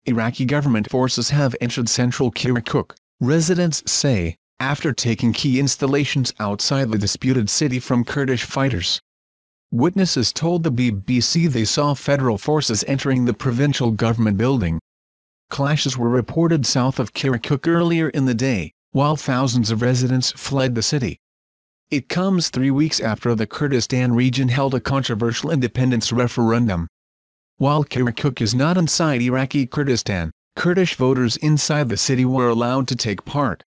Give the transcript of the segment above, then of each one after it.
Iraqi government forces have entered central Kirkuk, residents say, after taking key installations outside the disputed city from Kurdish fighters. Witnesses told the BBC they saw federal forces entering the provincial government building. Clashes were reported south of Kirkuk earlier in the day, while thousands of residents fled the city. It comes 3 weeks after the Kurdistan region held a controversial independence referendum. While Kirkuk is not inside Iraqi Kurdistan, Kurdish voters inside the city were allowed to take part.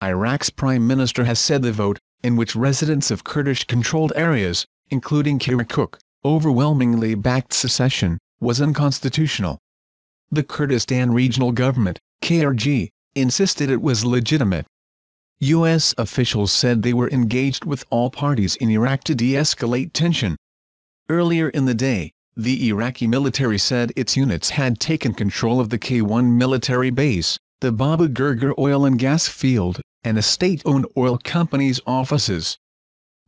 Iraq's prime minister has said the vote, in which residents of Kurdish-controlled areas, including Kirkuk, overwhelmingly backed secession, was unconstitutional. The Kurdistan Regional Government, KRG, insisted it was legitimate. U.S. officials said they were engaged with all parties in Iraq to de-escalate tension. Earlier in the day, the Iraqi military said its units had taken control of the K1 military base, the Baba Gurgur oil and gas field, and a state-owned oil company's offices.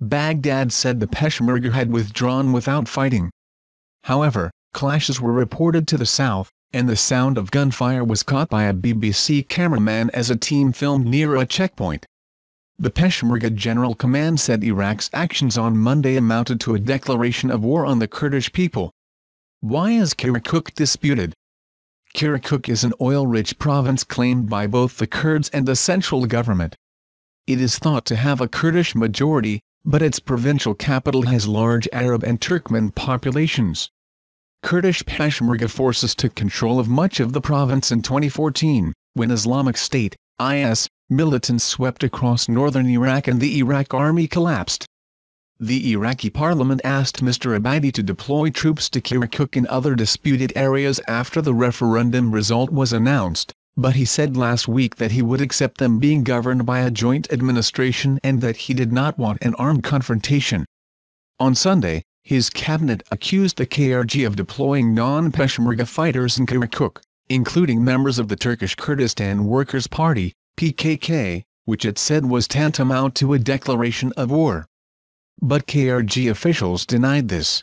Baghdad said the Peshmerga had withdrawn without fighting. However, clashes were reported to the south, and the sound of gunfire was caught by a BBC cameraman as a team filmed near a checkpoint. The Peshmerga General Command said Iraq's actions on Monday amounted to a declaration of war on the Kurdish people. Why is Kirkuk disputed? Kirkuk is an oil-rich province claimed by both the Kurds and the central government. It is thought to have a Kurdish majority, but its provincial capital has large Arab and Turkmen populations. Kurdish Peshmerga forces took control of much of the province in 2014, when Islamic State, IS, militants swept across northern Iraq and the Iraq army collapsed. The Iraqi parliament asked Mr. Abadi to deploy troops to Kirkuk and other disputed areas after the referendum result was announced, but he said last week that he would accept them being governed by a joint administration and that he did not want an armed confrontation. On Sunday, his cabinet accused the KRG of deploying non-Peshmerga fighters in Kirkuk, including members of the Turkish Kurdistan Workers' Party, PKK, which it said was tantamount to a declaration of war. But KRG officials denied this.